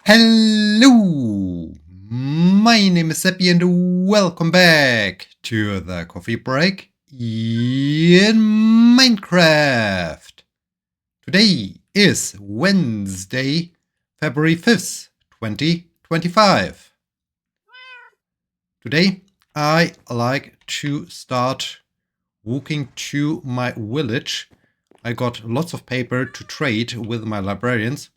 Hello, my name is Sebbi and welcome back to the coffee break in Minecraft. Today is Wednesday, February 5th, 2025. Today I like to start walking to my village. I got lots of paper to trade with my librarians.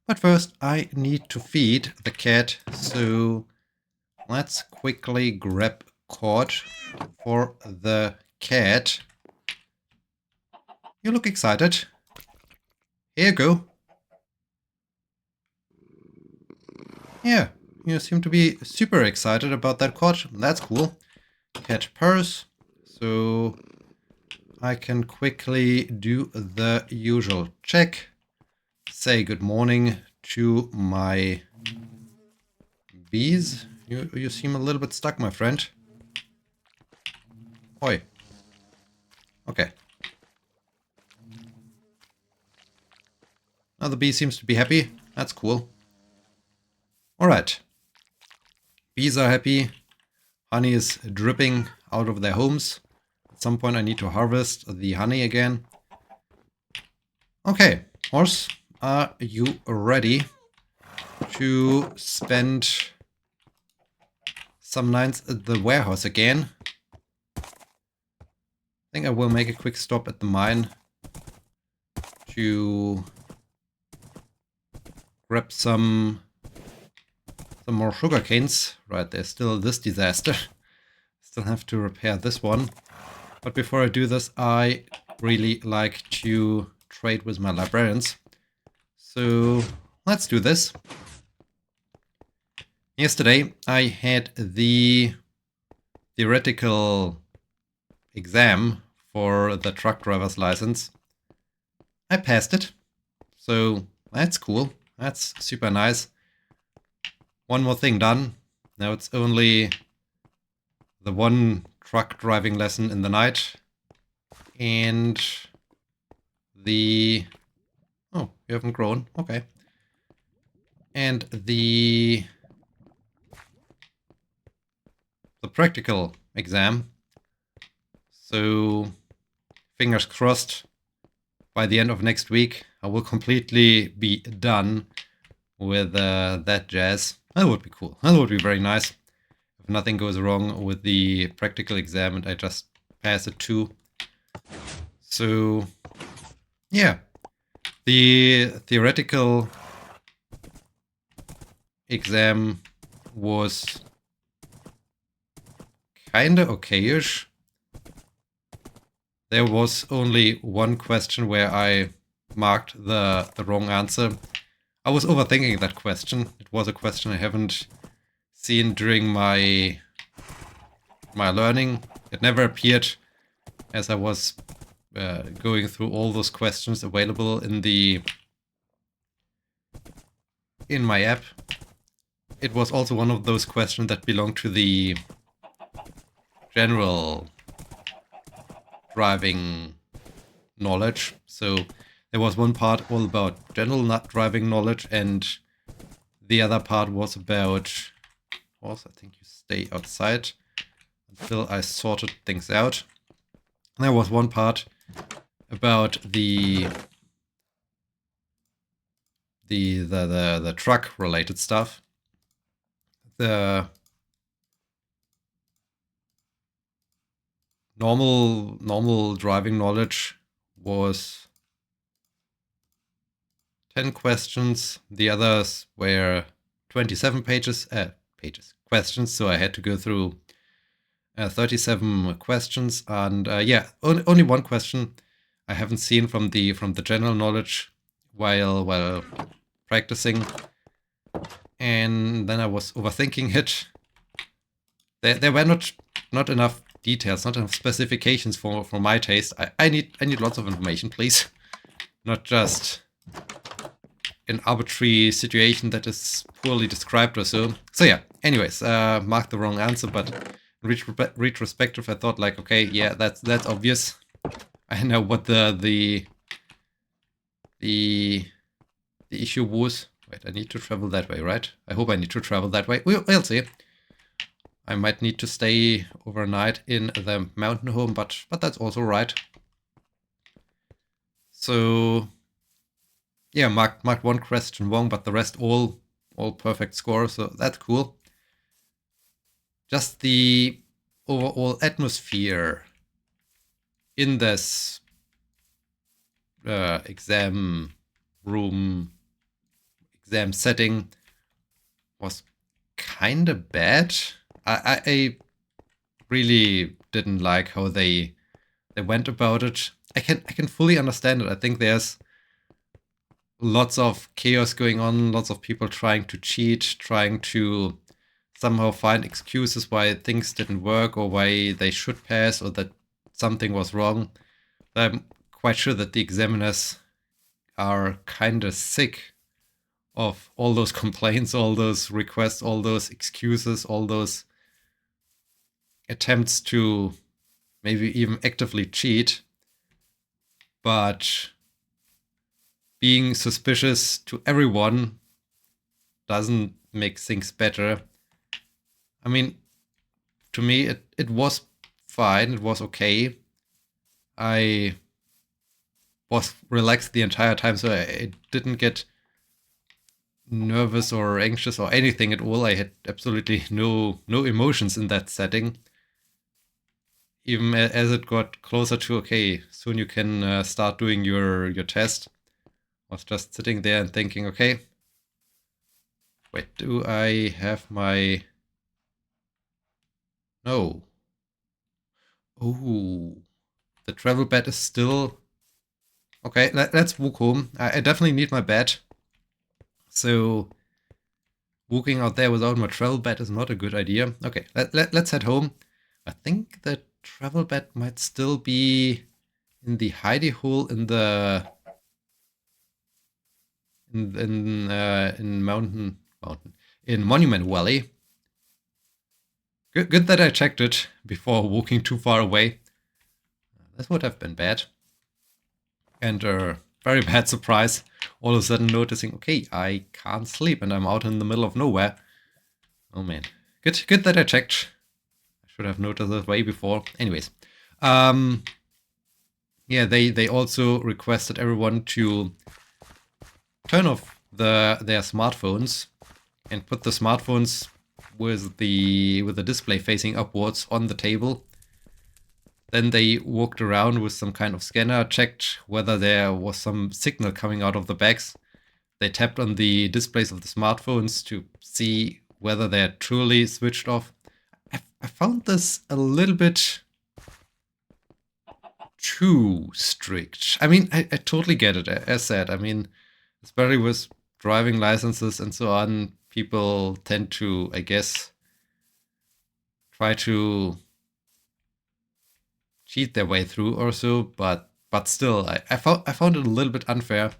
But first, I need to feed the cat, so let's quickly grab cord for the cat. You look excited. Here you go. Yeah, you seem to be super excited about that cord. That's cool. Cat purse, so I can quickly do the usual check. Say good morning to my bees. You seem a little bit stuck, my friend. Oi. Okay. Now the bee seems to be happy. That's cool. Alright. Bees are happy. Honey is dripping out of their homes. At some point I need to harvest the honey again. Okay, horse, are you ready to spend some nights at the warehouse again? I think I will make a quick stop at the mine to grab some more sugar canes. Right, there's still this disaster. Still have to repair this one. But before I do this, I really like to trade with my librarians. So let's do this. Yesterday I had the theoretical exam for the truck driver's license. I passed it, so that's cool. That's super nice. One more thing done. Now it's only the one truck driving lesson in the night. And the... Oh, you haven't grown. Okay. And the practical exam. So, fingers crossed, by the end of next week, I will completely be done with that jazz. That would be cool. That would be very nice. If nothing goes wrong with the practical exam and I just pass it too. So, yeah. The theoretical exam was kinda okayish. There was only one question where I marked the wrong answer. I was overthinking that question. It was a question I haven't seen during my learning. It never appeared as I was going through all those questions available in my app. It was also one of those questions that belonged to the general driving knowledge. So there was one part all about general driving knowledge, and the other part was about... Also, I think you stay outside until I sorted things out. There was one part about the truck related stuff. The normal driving knowledge was 10 questions. The others were 27 questions, so I had to go through 37 questions, and yeah, only one question I haven't seen from the general knowledge while practicing, and then I was overthinking it. There were not enough details, not enough specifications for my taste. I need lots of information, please, not just an arbitrary situation that is poorly described or so. So yeah, anyways, marked the wrong answer, but in retrospective I thought like, okay, yeah, that's obvious. I know what the issue was. Wait, I need to travel that way, right? I hope I need to travel that way. We'll see. I might need to stay overnight in the mountain home, but that's also right. So yeah, marked one question wrong, but the rest all perfect score, so that's cool. Just the overall atmosphere in this exam room, exam setting was kind of bad. I really didn't like how they went about it. I can fully understand it. I think there's lots of chaos going on, lots of people trying to cheat, trying to somehow find excuses why things didn't work or why they should pass or that something was wrong. I'm quite sure that the examiners are kind of sick of all those complaints, all those requests, all those excuses, all those attempts to maybe even actively cheat. But being suspicious to everyone doesn't make things better. I mean, to me, it was fine. It was okay. I was relaxed the entire time, so I didn't get nervous or anxious or anything at all. I had absolutely no emotions in that setting. Even as it got closer to, okay, soon you can start doing your test, I was just sitting there and thinking, okay, wait, do I have my... No. Oh, the travel bed is still... Okay, let's walk home. I definitely need my bed. So walking out there without my travel bed is not a good idea. Okay, let's head home. I think the travel bed might still be in the hidey hole in the in Monument Valley. Good that I checked it before walking too far away. This would have been bad. And a very bad surprise, all of a sudden noticing, okay, I can't sleep and I'm out in the middle of nowhere. Oh man. Good that I checked. I should have noticed this way before. Anyways. Yeah, they also requested everyone to turn off their smartphones and put the smartphones with the display facing upwards on the table. Then they walked around with some kind of scanner, checked whether there was some signal coming out of the bags. They tapped on the displays of the smartphones to see whether they're truly switched off. I found this a little bit too strict. I mean, I totally get it, as said. I mean, especially with driving licenses and so on, people tend to, I guess, try to cheat their way through or so, but still, I found it a little bit unfair,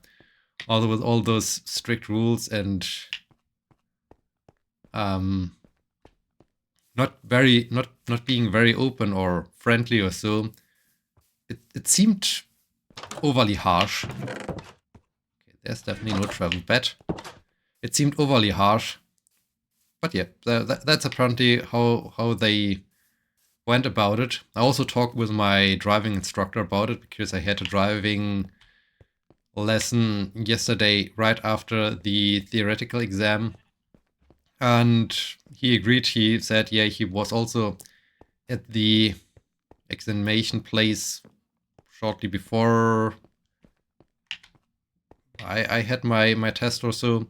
although with all those strict rules and not being very open or friendly or so. It seemed overly harsh. Okay, there's definitely no travel bed. It seemed overly harsh, but yeah, that's apparently how they went about it. I also talked with my driving instructor about it because I had a driving lesson yesterday right after the theoretical exam. And he agreed. He said, yeah, he was also at the examination place shortly before I had my test or so.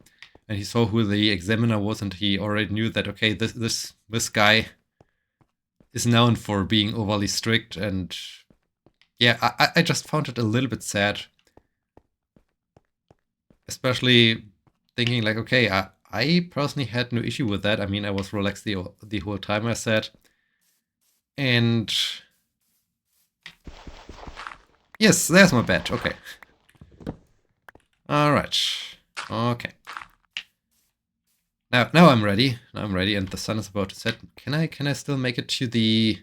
And he saw who the examiner was, and he already knew that, okay, this guy is known for being overly strict. And yeah, I just found it a little bit sad, especially thinking like, okay, I personally had no issue with that. I mean, I was relaxed the whole time, I said. And yes, there's my bed. Okay. All right. Okay. Now I'm ready. Now I'm ready, and the sun is about to set. Can I still make it to the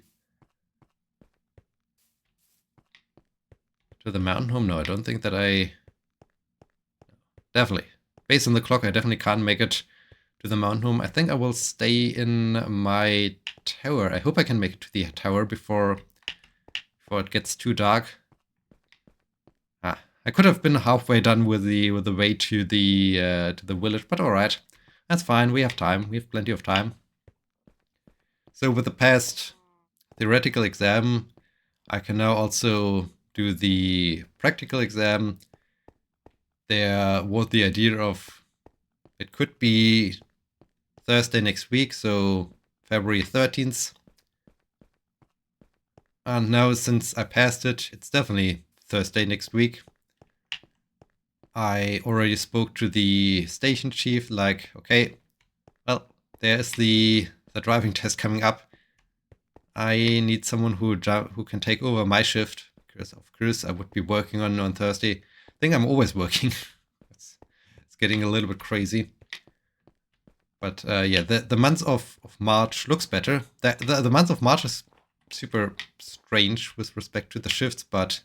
mountain home? No, I don't think that I. Definitely. based on the clock, I definitely can't make it to the mountain home. I think I will stay in my tower. I hope I can make it to the tower before it gets too dark. I could have been halfway done with the way to the village, but all right, that's fine. We have time. We have plenty of time. So with the past theoretical exam, I can now also do the practical exam. There was the idea of it could be Thursday next week, so February 13th. And now since I passed it, it's definitely Thursday next week. I already spoke to the station chief, like, okay, well, there's the driving test coming up. I need someone who can take over my shift, because of course I would be working on Thursday. I think I'm always working. it's getting a little bit crazy. But yeah, the month of March looks better. The month of March is super strange with respect to the shifts, but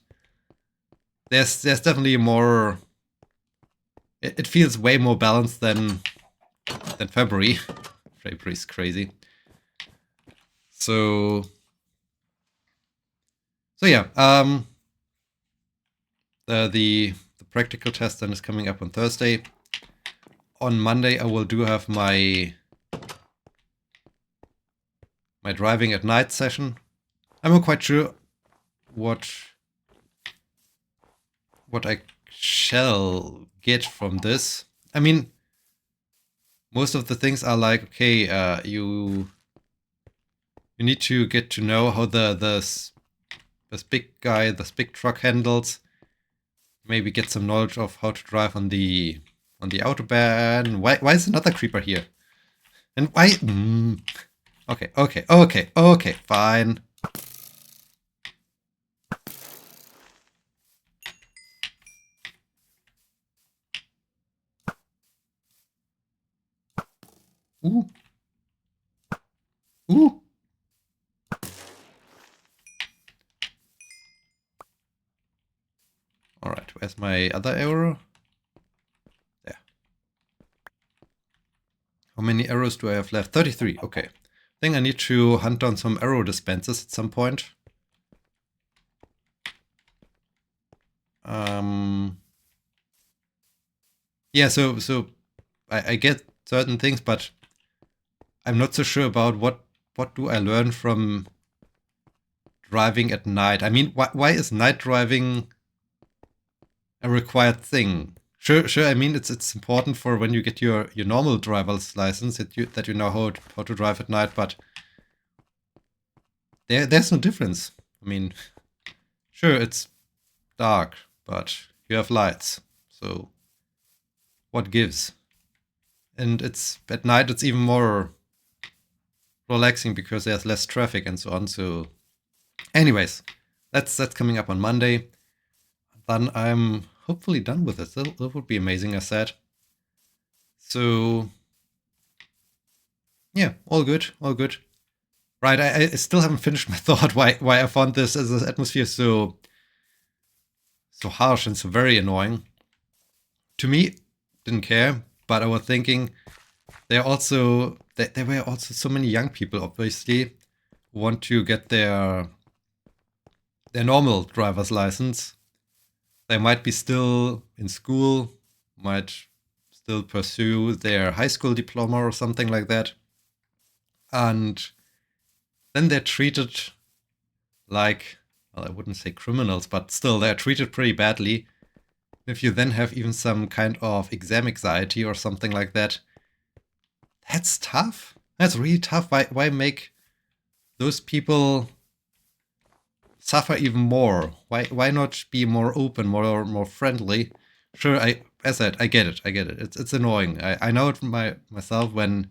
there's definitely more. It feels way more balanced than February. February's crazy. So yeah, the practical test then is coming up on Thursday. On Monday, I will have my driving at night session. I'm not quite sure what I shall get from this. I mean, most of the things are like, okay, you need to get to know how this big guy, this big truck handles. Maybe get some knowledge of how to drive on the autobahn. Why is another creeper here? And why? Okay, fine. Ooh. Ooh. All right, where's my other arrow? There. How many arrows do I have left? 33. Okay. I think I need to hunt down some arrow dispensers at some point. Yeah, so I get certain things, but I'm not so sure about what do I learn from driving at night. I mean, why is night driving a required thing? Sure. I mean, it's important for when you get your normal driver's license that you know how to drive at night, but there's no difference. I mean, sure, it's dark, but you have lights, so what gives? And it's at night. It's even more relaxing because there's less traffic and so on. So, anyways, that's coming up on Monday. Then I'm hopefully done with it. That would be amazing, I said. So, yeah, all good. Right, I still haven't finished my thought why I found this as an atmosphere so harsh and so very annoying. To me, didn't care, but I was thinking there were also so many young people, obviously, who want to get their normal driver's license. They might be still in school, might still pursue their high school diploma or something like that. And then they're treated like, well, I wouldn't say criminals, but still they're treated pretty badly. If you then have even some kind of exam anxiety or something like that, that's tough. That's really tough. Why make those people suffer even more? Why not be more open, more friendly? Sure, as I said, I get it. It's annoying. I know it from myself when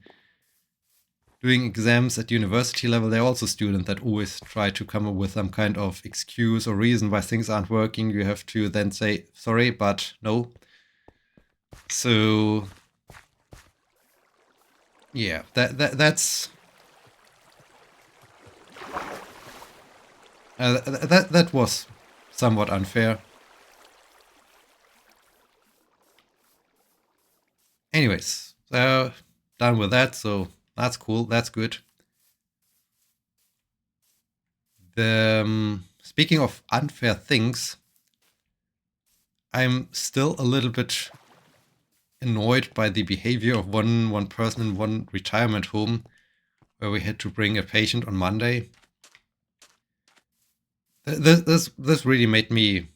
doing exams at university level. There are also students that always try to come up with some kind of excuse or reason why things aren't working. You have to then say, sorry, but no. So yeah, that's that was somewhat unfair. Anyways, so done with that. So that's cool. That's good. Speaking of unfair things, I'm still a little bit annoyed by the behavior of one person in one retirement home where we had to bring a patient on Monday. This really made me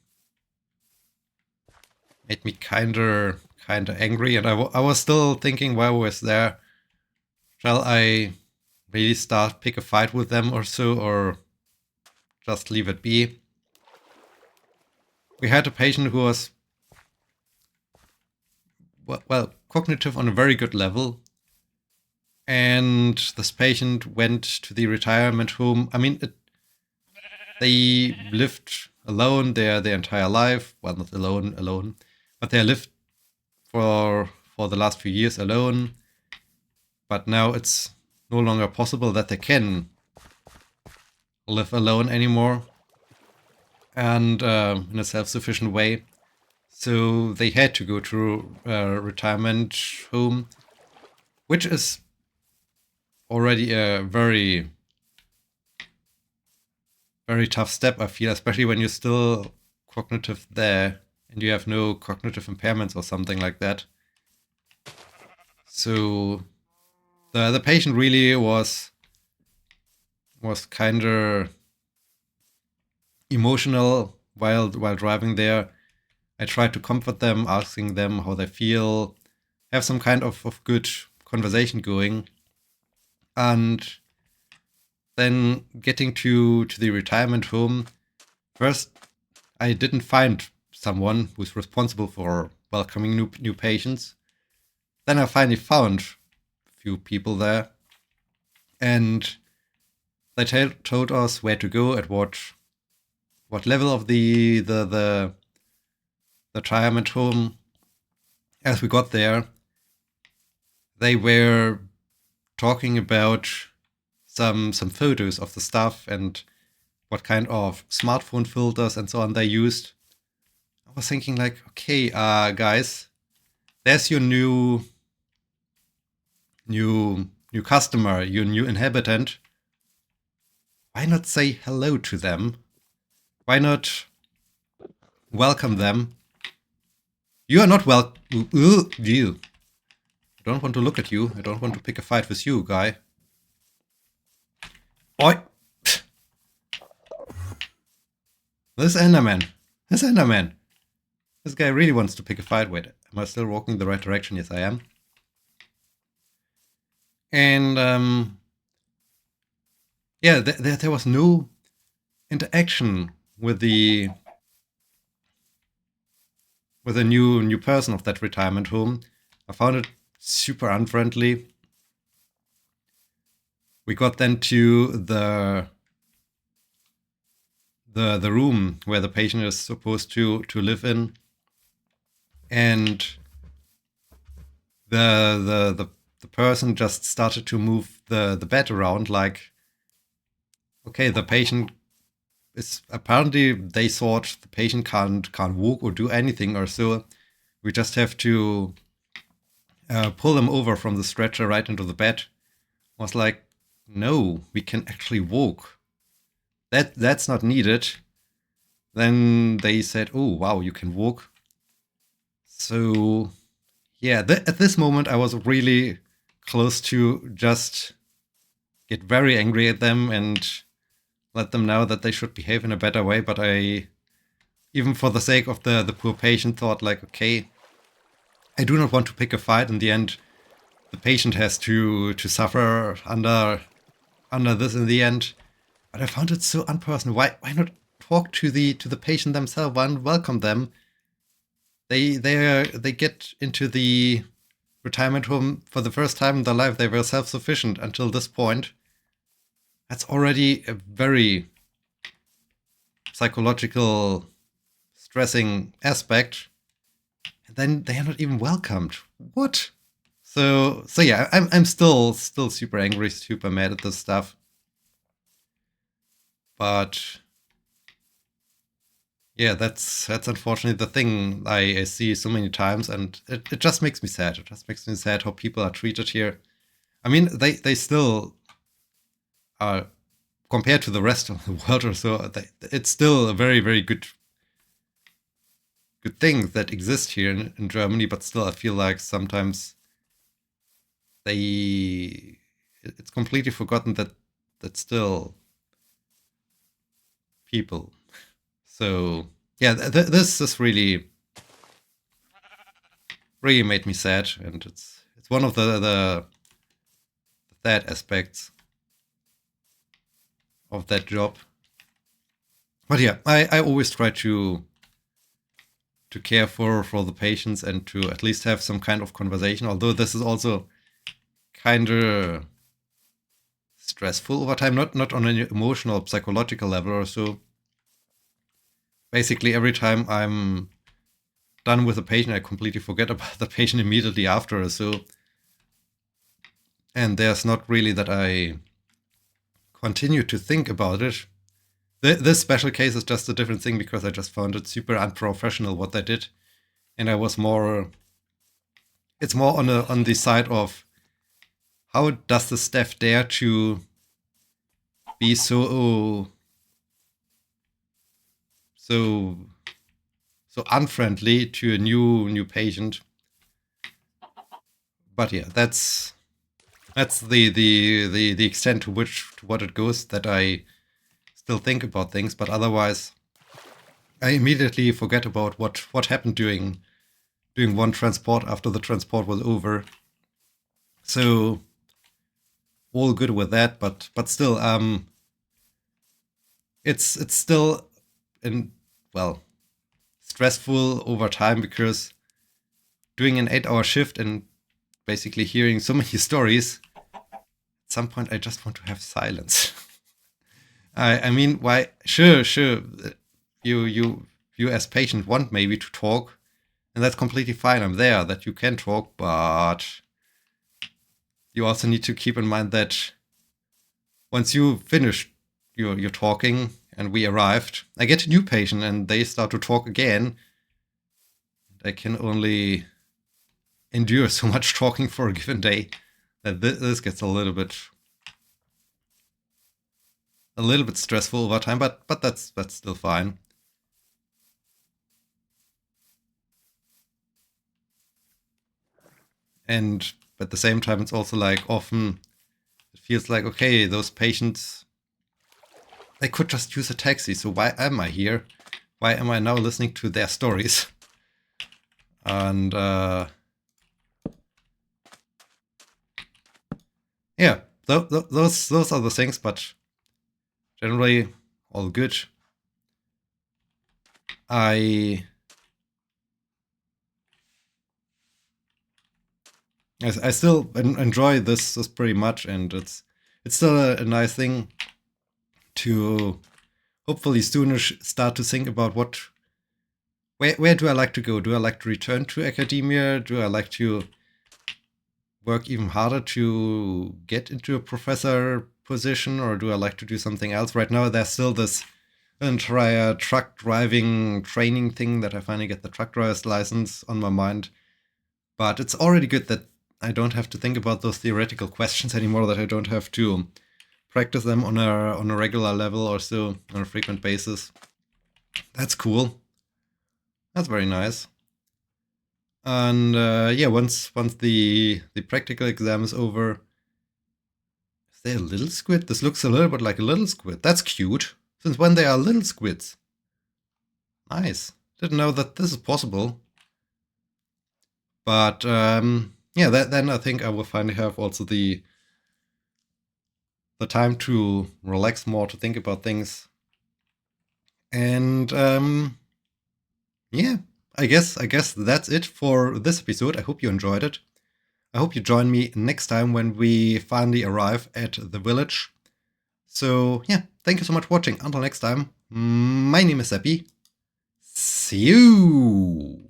kinda angry, and I was still thinking while I was there, shall I really pick a fight with them or so, or just leave it be? We had a patient who was well cognitive on a very good level, and this patient went to the retirement home. I mean, they lived alone their entire life. Well, not alone, but they lived for the last few years alone. But now it's no longer possible that they can live alone anymore and in a self-sufficient way. So they had to go to a retirement home, which is already a very, very tough step, I feel, especially when you're still cognitive there and you have no cognitive impairments or something like that. So the patient really was kind of emotional while driving there. I tried to comfort them, asking them how they feel, have some kind of good conversation going, and then getting to the retirement home. First, I didn't find someone who's responsible for welcoming new patients. Then I finally found a few people there, and they told us where to go, at what level of the retirement home. As we got there, they were talking about some photos of the stuff and what kind of smartphone filters and so on they used. I was thinking like, okay, guys, there's your new customer, your new inhabitant. Why not say hello to them? Why not welcome them? You are not you. I don't want to look at you. I don't want to pick a fight with you, guy. Boy. This Enderman. This guy really wants to pick a fight. Wait, am I still walking the right direction? Yes, I am. And yeah, there was no interaction with the new person of that retirement home. I found it super unfriendly. We got then to the room where the patient is supposed to live in, and the person just started to move the bed around like, okay, the patient is apparently, they thought the patient can't walk or do anything or so. We just have to pull them over from the stretcher right into the bed. I was like, no, we can actually walk. That's not needed. Then they said, oh wow, you can walk. So yeah, at this moment I was really close to just get very angry at them and let them know that they should behave in a better way. But I, even for the sake of the poor patient, thought like, okay, I do not want to pick a fight. In the end, the patient has to suffer under this in the end. But I found it so unpersonal. Why not talk to the patient themselves and welcome them? They get into the retirement home for the first time in their life. They were self-sufficient until this point. That's already a very psychological stressing aspect. And then they are not even welcomed. What? So yeah, I'm still super angry, super mad at this stuff. But Yeah, that's unfortunately the thing I see so many times, and it just makes me sad. It just makes me sad how people are treated here. I mean, they still are, compared to the rest of the world or so, it's still a very, very good things that exist here in Germany, but still I feel like sometimes it's completely forgotten that still people. So yeah, this really made me sad, and it's one of the sad aspects of that job. But yeah, I always try to care for the patients and to at least have some kind of conversation, although this is also kind of stressful over time, not on an emotional, psychological level or so. Basically, every time I'm done with a patient, I completely forget about the patient immediately after or so. And there's not really that I continue to think about it. This special case is just a different thing because I just found it super unprofessional what they did. And I was more, it's more on the side of how does the staff dare to be so unfriendly to a new patient. But yeah, that's the extent to what it goes that I still think about things, but otherwise I immediately forget about what happened during one transport after the transport was over. So all good with that, but still, it's still stressful over time because doing an 8-hour shift and basically hearing so many stories, at some point I just want to have silence. I mean, why? Sure. You as patient want maybe to talk, and that's completely fine. I'm there that you can talk, but you also need to keep in mind that once you finish your talking and we arrived, I get a new patient and they start to talk again. I can only endure so much talking for a given day that this gets a little bit stressful over time, but that's still fine. And at the same time, it's also like often it feels like, okay, those patients, they could just use a taxi. So why am I here? Why am I now listening to their stories? And yeah, those are the things, but generally all good. I still enjoy this pretty much, and it's still a nice thing to hopefully sooner start to think about where do I like to go? Do I like to return to academia? Do I like to work even harder to get into a professor position, or do I like to do something else? Right now, there's still this entire truck driving training thing that I finally get the truck driver's license on my mind. But it's already good that I don't have to think about those theoretical questions anymore, that I don't have to practice them on a regular level or so, on a frequent basis. That's cool. That's very nice. And yeah, once the practical exam is over, is there a little squid? This looks a little bit like a little squid. That's cute. Since when they are little squids? Nice. Didn't know that this is possible. But yeah, then I think I will finally have also the time to relax more, to think about things. And yeah, I guess that's it for this episode. I hope you enjoyed it. I hope you join me next time when we finally arrive at the village. So yeah, thank you so much for watching. Until next time, my name is Sebbi. See you!